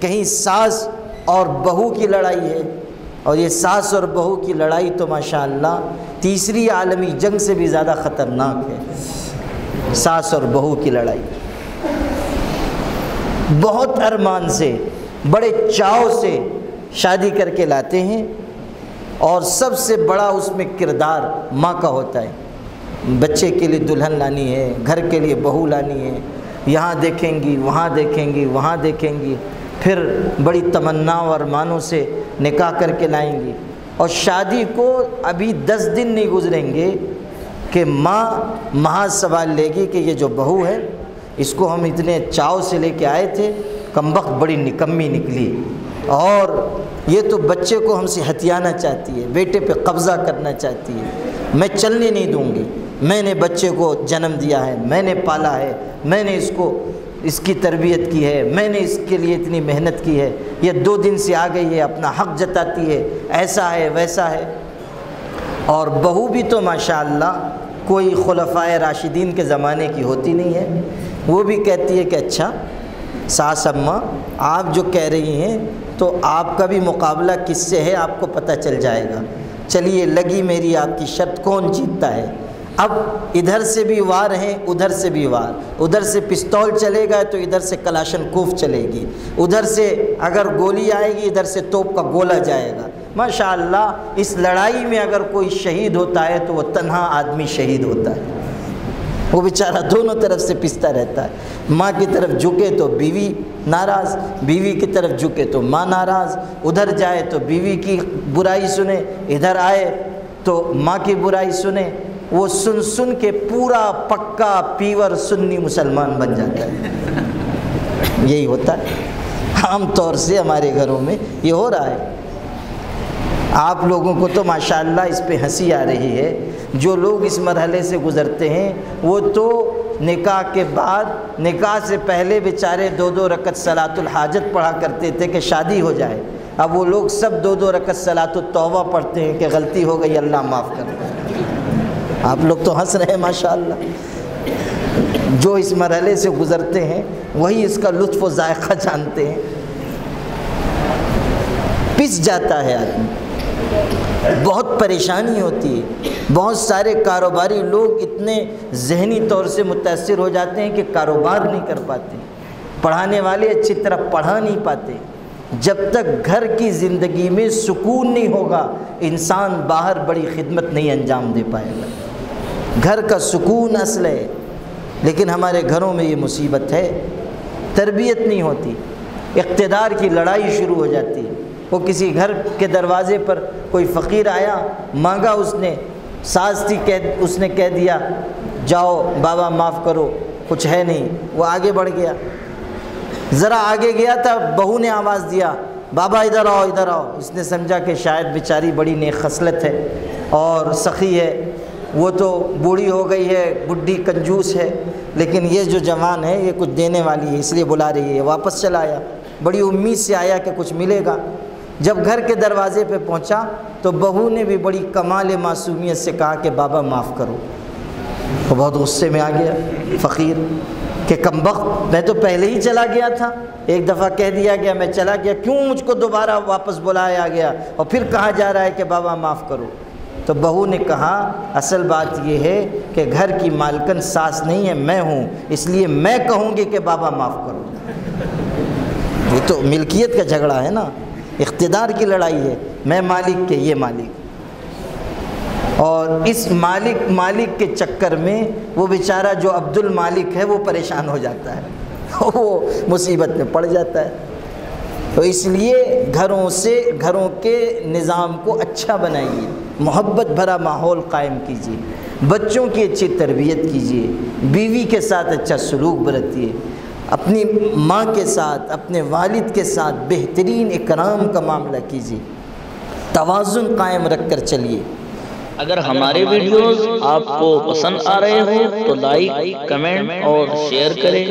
کہیں ساس اور بہو کی لڑائی ہے، اور یہ ساس اور بہو کی لڑائی تو ماشاءاللہ تیسری عالمی جنگ سے بھی زیادہ خطرناک ہے۔ ساس اور بہو کی لڑائی بہت ارمان سے، بڑے چاؤ سے شادی کر کے لاتے ہیں، اور سب سے بڑا اس میں کردار ماں کا ہوتا ہے۔ بچے کے لیے دلہن لانی ہے، گھر کے لیے بہو لانی ہے، یہاں دیکھیں گی، وہاں دیکھیں گی، وہاں دیکھیں گی، پھر بڑی تمنا اور ارمانوں سے نکاح کر کے لائیں گی، اور شادی کو ابھی 10 دن نہیں گزریں گے کہ ماں محض سوال لے گی کہ یہ جو بہو ہے اس کو ہم اتنے چاؤ سے لے کے آئے تھے، کمبخت بڑی نکمی نکلی، اور یہ تو بچے کو ہم سے ہتھیانا چاہتی ہے، بیٹے پہ قبضہ کرنا چاہتی ہے، میں چلنے نہیں دوں گی، میں نے بچے کو جنم دیا ہے، میں نے پالا ہے، میں نے اس کی تربیت کی ہے، میں نے اس کے لیے اتنی محنت کی ہے، یہ 2 دن سے آ گئی ہے، اپنا حق جتاتی ہے، ایسا ہے ویسا ہے۔ اور بہو بھی تو ماشاءاللہ کوئی خلفائے راشدین کے زمانے کی ہوتی نہیں ہے، وہ بھی کہتی ہے کہ اچھا ساس اماں آپ جو کہہ رہی ہیں تو آپ کا بھی مقابلہ کس سے ہے آپ کو پتہ چل جائے گا، چلیے لگی میری آپ کی شرط، کون جیتتا ہے۔ اب ادھر سے بھی وار ہیں، ادھر سے بھی وار، ادھر سے پستول چلے گا تو ادھر سے کلاشن کوف چلے گی، ادھر سے اگر گولی آئے گی ادھر سے توپ کا گولہ جائے گا۔ ماشاءاللہ اس لڑائی میں اگر کوئی شہید ہوتا ہے تو وہ تنہا آدمی شہید ہوتا ہے، وہ بیچارہ دونوں طرف سے پستا رہتا ہے، ماں کی طرف جھکے تو بیوی ناراض، بیوی کی طرف جھکے تو ماں ناراض، ادھر جائے تو بیوی کی برائی سنے، ادھر آئے تو ماں کی برائی سنے، وہ سن سن کے پورا پکا پیور سنی مسلمان بن جاتا ہے۔ یہی ہوتا ہے عام طور سے ہمارے گھروں میں یہ ہو رہا ہے۔ آپ لوگوں کو تو ماشاءاللہ اس پہ ہنسی آ رہی ہے، جو لوگ اس مرحلے سے گزرتے ہیں وہ تو نکاح کے بعد، نکاح سے پہلے بیچارے 2 رکعت صلاۃ الحاجت پڑھا کرتے تھے کہ شادی ہو جائے، اب وہ لوگ سب 2 رکعت صلاۃ التوبہ پڑھتے ہیں کہ غلطی ہو گئی اللہ معاف کر دے۔ آپ لوگ تو ہنس رہے ہیں ماشاءاللہ، جو اس مرحلے سے گزرتے ہیں وہی اس کا لطف و ذائقہ جانتے ہیں۔ پس جاتا ہے آدمی، بہت پریشانی ہوتی ہے، بہت سارے کاروباری لوگ اتنے ذہنی طور سے متاثر ہو جاتے ہیں کہ کاروبار نہیں کر پاتے، پڑھانے والے اچھی طرح پڑھا نہیں پاتے۔ جب تک گھر کی زندگی میں سکون نہیں ہوگا انسان باہر بڑی خدمت نہیں انجام دے پائے گا۔ گھر کا سکون اصل ہے، لیکن ہمارے گھروں میں یہ مصیبت ہے، تربیت نہیں ہوتی، اقتدار کی لڑائی شروع ہو جاتی ہے۔ وہ کسی گھر کے دروازے پر کوئی فقیر آیا، مانگا اس نے، ساس تھی اس نے کہہ دیا جاؤ بابا معاف کرو، کچھ ہے نہیں، وہ آگے بڑھ گیا، ذرا آگے گیا تھا بہو نے آواز دیا بابا ادھر آؤ ادھر آؤ، اس نے سمجھا کہ شاید بیچاری بڑی نیک خصلت ہے اور سخی ہے، وہ تو بوڑھی ہو گئی ہے، بڈھی کنجوس ہے، لیکن یہ جو جوان ہے یہ کچھ دینے والی ہے اس لیے بلا رہی ہے۔ واپس چلا آیا، بڑی امید سے آیا کہ کچھ ملے گا۔ جب گھر کے دروازے پہ پہنچا تو بہو نے بھی بڑی کمال معصومیت سے کہا کہ بابا معاف کرو۔ وہ بہت غصے میں آ گیا فقیر کہ کمبخت، میں تو پہلے ہی چلا گیا تھا، ایک دفعہ کہہ دیا گیا میں چلا گیا، کیوں مجھ کو دوبارہ واپس بلایا گیا اور پھر کہا جا رہا ہے کہ بابا معاف کرو۔ تو بہو نے کہا اصل بات یہ ہے کہ گھر کی مالکن ساس نہیں ہے میں ہوں، اس لیے میں کہوں گی کہ بابا معاف کرو۔ یہ تو ملکیت کا جھگڑا ہے نا، اقتدار کی لڑائی ہے، میں مالک کے یہ مالک، اور اس مالک کے چکر میں وہ بیچارہ جو عبد المالک ہے وہ پریشان ہو جاتا ہے، وہ مصیبت میں پڑ جاتا ہے۔ تو اس لیے گھروں کے نظام کو اچھا بنائیے، محبت بھرا ماحول قائم کیجیے، بچوں کی اچھی تربیت کیجیے، بیوی کے ساتھ اچھا سلوک برتیے، اپنی ماں کے ساتھ اپنے والد کے ساتھ بہترین اکرام کا معاملہ کیجیے، توازن قائم رکھ کر چلیے۔ اگر ہمارے ویڈیوز آپ کو پسند آ رہے ہوں تو لائک، کمنٹ اور شیئر کریں،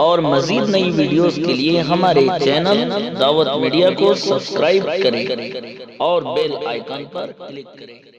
اور مزید نئی ویڈیوز کے لیے ہمارے چینل دعوت میڈیا کو سبسکرائب کریں اور بیل آئیکن پر کلک کریں۔